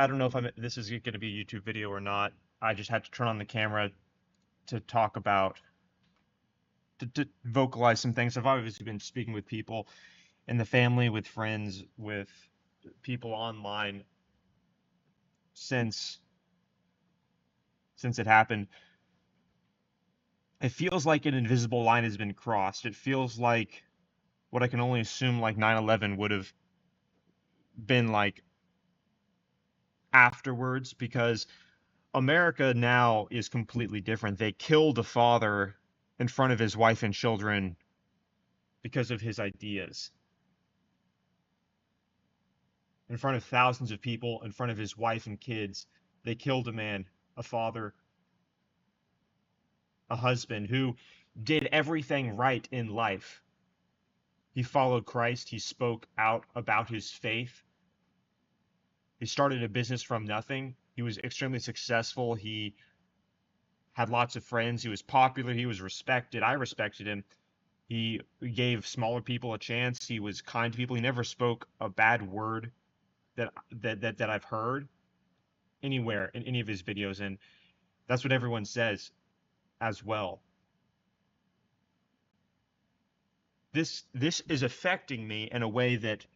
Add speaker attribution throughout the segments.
Speaker 1: I don't know if this is going to be a YouTube video or not. I just had to turn on the camera to talk about, to vocalize some things. I've obviously been speaking with people in the family, with friends, with people online since it happened. It feels like an invisible line has been crossed. It feels like what I can only assume like 9/11 would have been like afterwards, because America now is completely different. They killed a father in front of his wife and children because of his ideas. In front of thousands of people, in front of his wife and kids, they killed a man, a father, a husband who did everything right in life. He followed Christ. He spoke out about his faith. He started a business from nothing. He was extremely successful. He had lots of friends. He was popular. He was respected. I respected him. He gave smaller people a chance. He was kind to people. He never spoke a bad word that I've heard anywhere in any of his videos, and that's what everyone says as well. This is affecting me in a way that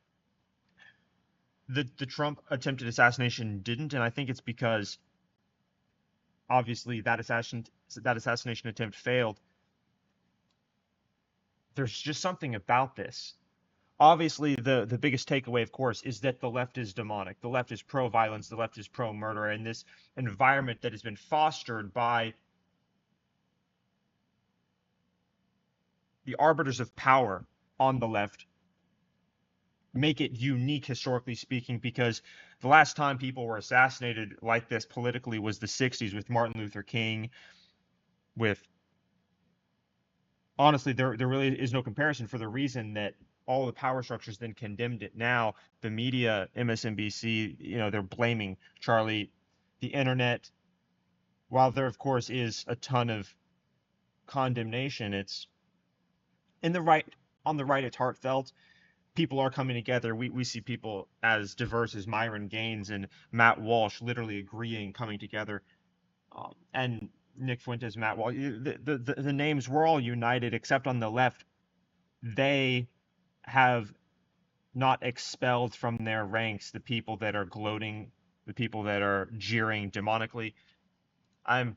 Speaker 1: the Trump attempted assassination didn't, and I think it's because obviously that assassination attempt failed. There's just something about this. Obviously, the biggest takeaway, of course, is that the left is demonic. The left is pro-violence. The left is pro-murder. And this environment that has been fostered by the arbiters of power on the left make it unique, historically speaking, because the last time people were assassinated like this politically was the 60s with Martin Luther King, with, honestly, there really is no comparison, for the reason that all the power structures then condemned it. Now, the media, MSNBC, they're blaming Charlie, the internet. While there, of course, is a ton of condemnation, it's in the right, on the right, it's heartfelt. People are coming together. We see people as diverse as Myron Gaines and Matt Walsh literally agreeing, coming together. And Nick Fuentes, Matt Walsh, the names, were all united, except on the left. They have not expelled from their ranks the people that are gloating, the people that are jeering demonically. I'm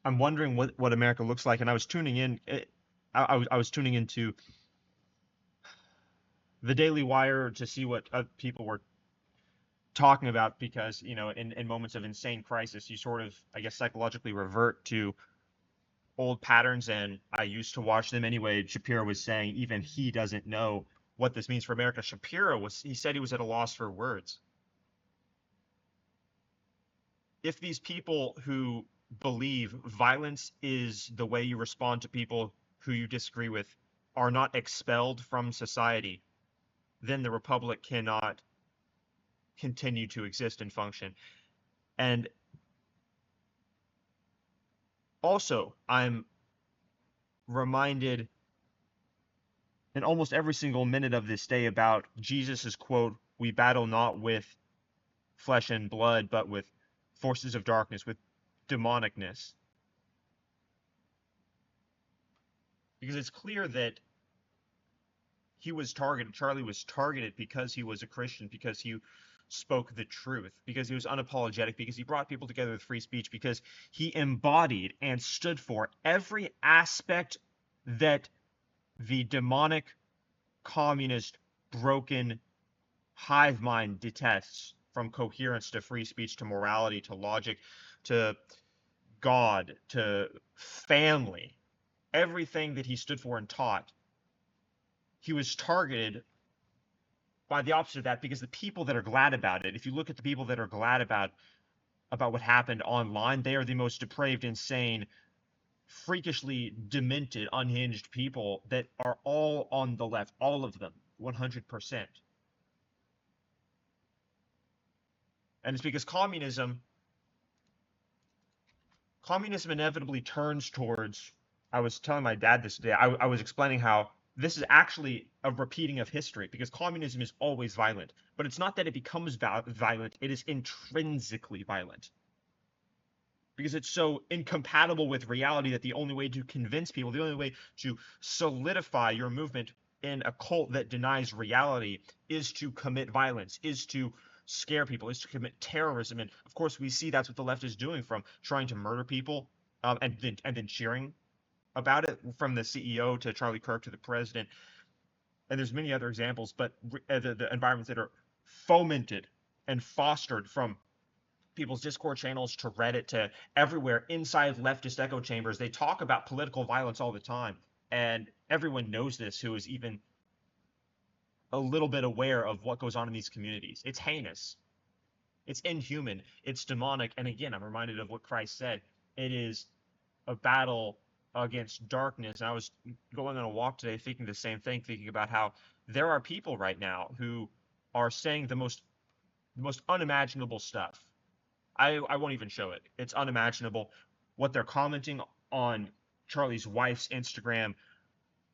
Speaker 1: I'm wondering what America looks like, and I was tuning in. I was tuning into the Daily Wire to see what people were talking about, because in moments of insane crisis, you sort of, I guess, psychologically revert to old patterns, and I used to watch them anyway. Shapiro was saying even he doesn't know what this means for America. He said he was at a loss for words. If these people who believe violence is the way you respond to people who you disagree with are not expelled from society, then the republic cannot continue to exist and function. And also, I'm reminded in almost every single minute of this day about Jesus's quote, "We battle not with flesh and blood, but with forces of darkness, with demonicness." Because it's clear that Charlie was targeted because he was a Christian, because he spoke the truth, because he was unapologetic, because he brought people together with free speech, because he embodied and stood for every aspect that the demonic, communist, broken hive mind detests, from coherence to free speech to morality to logic to God to family. Everything that he stood for and taught, he was targeted by the opposite of that, because the people that are glad about it, if you look at the people that are glad about what happened online, they are the most depraved, insane, freakishly demented, unhinged people that are all on the left, all of them, 100%. And it's because communism inevitably turns towards I was telling my dad this today. I was explaining how this is actually a repeating of history because communism is always violent, but it's not that it becomes violent, it is intrinsically violent because it's so incompatible with reality that the only way to convince people, the only way to solidify your movement in a cult that denies reality is to commit violence, is to scare people, is to commit terrorism. And of course, we see that's what the left is doing, from trying to murder people and then cheering about it, from the CEO to Charlie Kirk to the president. And there's many other examples, but the environments that are fomented and fostered from people's Discord channels to Reddit to everywhere inside leftist echo chambers. They talk about political violence all the time. And everyone knows this who is even a little bit aware of what goes on in these communities. It's heinous. It's inhuman. It's demonic. And again, I'm reminded of what Christ said. It is a battle against darkness. And I was going on a walk today thinking the same thing, thinking about how there are people right now who are saying the most unimaginable stuff. I won't even show it. It's unimaginable what they're commenting on Charlie's wife's Instagram,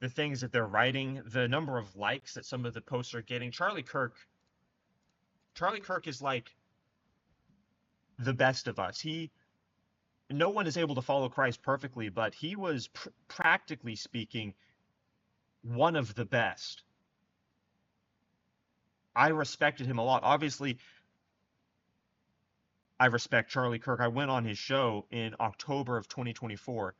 Speaker 1: the things that they're writing, the number of likes that some of the posts are getting. Charlie Kirk is like the best of us. No one is able to follow Christ perfectly, but he was practically speaking one of the best. I respected him a lot. Obviously, I respect Charlie Kirk. I went on his show in October of 2024.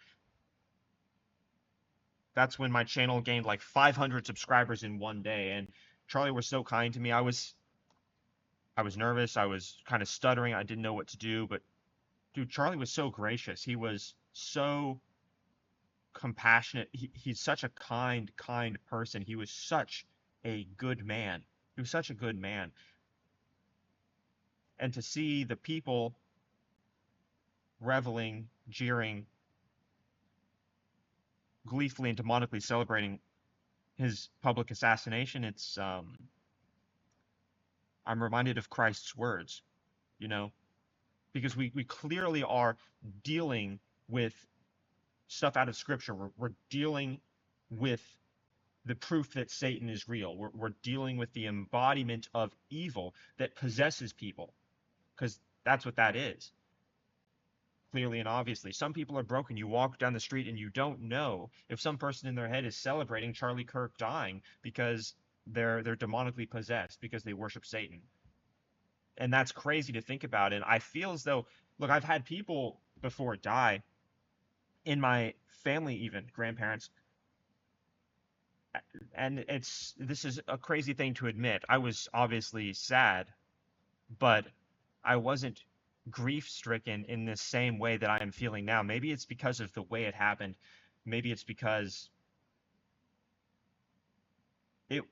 Speaker 1: That's when my channel gained like 500 subscribers in one day, and Charlie was so kind to me. I was nervous. I was kind of stuttering. I didn't know what to do, but dude, Charlie was so gracious. He was so compassionate. He's such a kind person. He was such a good man. He was such a good man. And to see the people reveling, jeering, gleefully and demonically celebrating his public assassination, I'm reminded of Christ's words, you know, because we clearly are dealing with stuff out of scripture. We're dealing with the proof that Satan is real. We're dealing with the embodiment of evil that possesses people, because that's what that is. Clearly and obviously, some people are broken. You walk down the street and you don't know if some person in their head is celebrating Charlie Kirk dying because they're demonically possessed because they worship Satan. And that's crazy to think about. And I feel as though, look, I've had people before die in my family, even grandparents, and this is a crazy thing to admit. I was obviously sad, but I wasn't grief stricken in the same way that I am feeling now. Maybe it's because of the way it happened. Maybe it's because it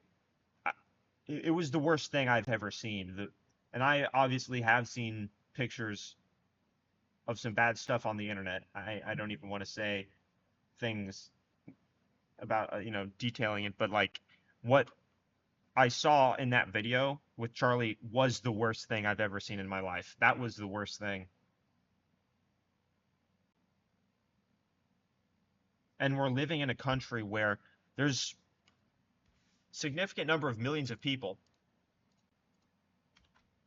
Speaker 1: it was the worst thing I've ever seen. And I obviously have seen pictures of some bad stuff on the internet. I don't even want to say things about detailing it, but like what I saw in that video with Charlie was the worst thing I've ever seen in my life. That was the worst thing. And we're living in a country where there's significant number of millions of people.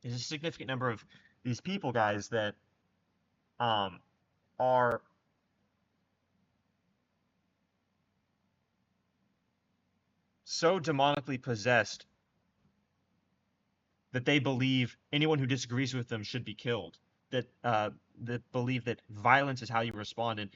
Speaker 1: There's a significant number of these people, guys, that are so demonically possessed that they believe anyone who disagrees with them should be killed. That believe that violence is how you respond, and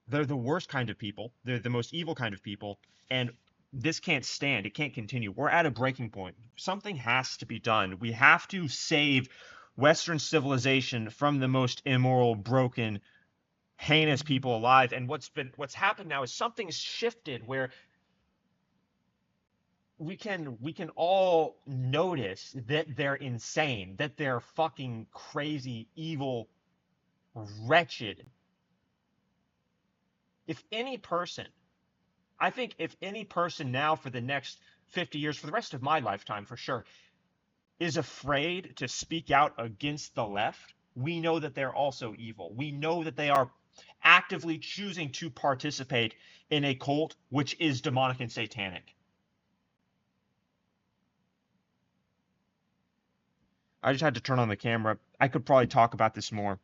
Speaker 1: they're the worst kind of people. They're the most evil kind of people, and this can't stand. It can't continue. We're at a breaking point. Something has to be done. We have to save Western civilization from the most immoral, broken, heinous people alive. And what's happened now is something's shifted where we can all notice that they're insane, that they're fucking crazy, evil, wretched. If any person, I think if any person now for the next 50 years, for the rest of my lifetime for sure, is afraid to speak out against the left, we know that they're also evil. We know that they are actively choosing to participate in a cult which is demonic and satanic. I just had to turn on the camera. I could probably talk about this more.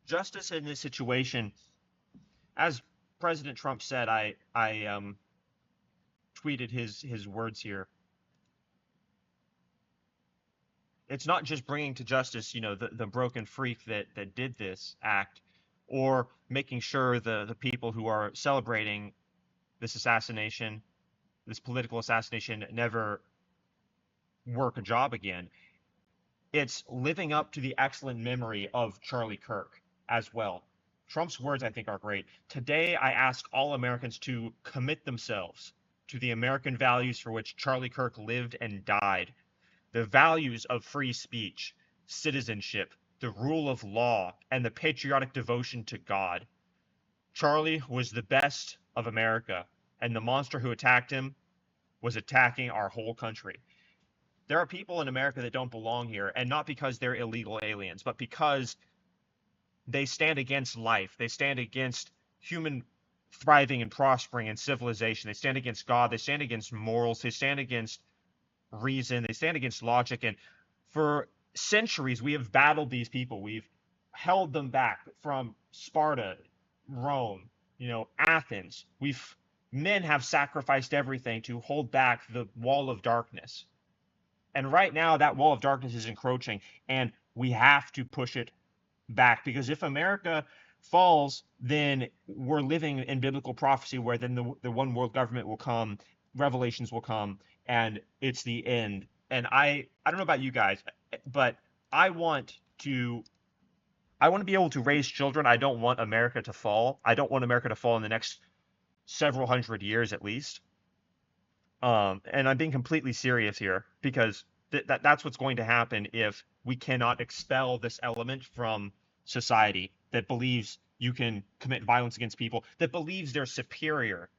Speaker 1: Justice in this situation, as President Trump said, I tweeted his words here. It's not just bringing to justice, the broken freak that did this act, or making sure the people who are celebrating this assassination, this political assassination, never work a job again. It's living up to the excellent memory of Charlie Kirk as well. Trump's words, I think, are great. Today, I ask all Americans to commit themselves to the American values for which Charlie Kirk lived and died. The values of free speech, citizenship, the rule of law, and the patriotic devotion to God. Charlie was the best of America, and the monster who attacked him was attacking our whole country. There are people in America that don't belong here, and not because they're illegal aliens, but because they stand against life. They stand against human thriving and prospering and civilization. They stand against God. They stand against morals. They stand against reason. They stand against logic. And for centuries, we have battled these people. We've held them back from Sparta, Rome, Athens. Men have sacrificed everything to hold back the wall of darkness. And right now, that wall of darkness is encroaching, and we have to push it back, because if America falls, then we're living in biblical prophecy where then the one world government will come, revelations will come, and it's the end. And I don't know about you guys, but I want to be able to raise children. I don't want America to fall. I don't want America to fall in the next several hundred years at least. And I'm being completely serious here, because that's what's going to happen if we cannot expel this element from society that believes you can commit violence against people, that believes they're superior,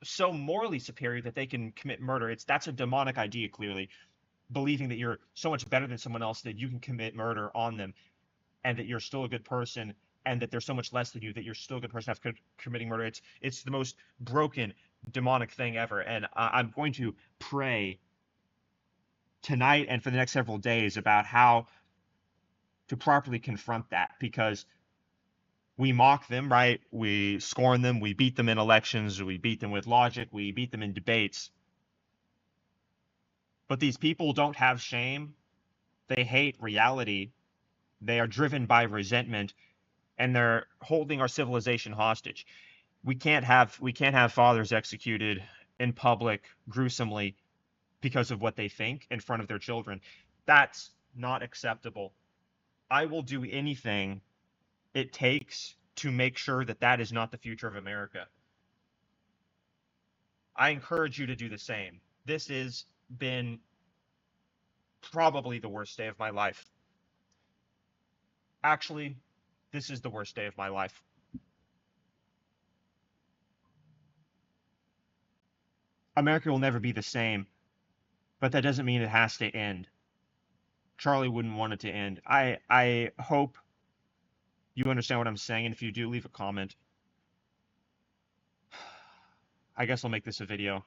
Speaker 1: so morally superior that they can commit murder. That's a demonic idea, clearly, believing that you're so much better than someone else that you can commit murder on them, and that you're still a good person, and that they're so much less than you that you're still a good person after committing murder. It's the most broken, demonic thing ever. And I'm going to pray tonight and for the next several days about how to properly confront that, because we mock them, right? We scorn them. We beat them in elections. We beat them with logic. We beat them in debates. But these people don't have shame. They hate reality. They are driven by resentment, and they're holding our civilization hostage. We can't have fathers executed in public gruesomely because of what they think in front of their children. That's not acceptable. I will do anything it takes to make sure that that is not the future of America. I encourage you to do the same. This has been probably the worst day of my life. Actually, this is the worst day of my life. America will never be the same, but that doesn't mean it has to end. Charlie wouldn't want it to end. I hope you understand what I'm saying, and if you do, leave a comment. I guess I'll make this a video.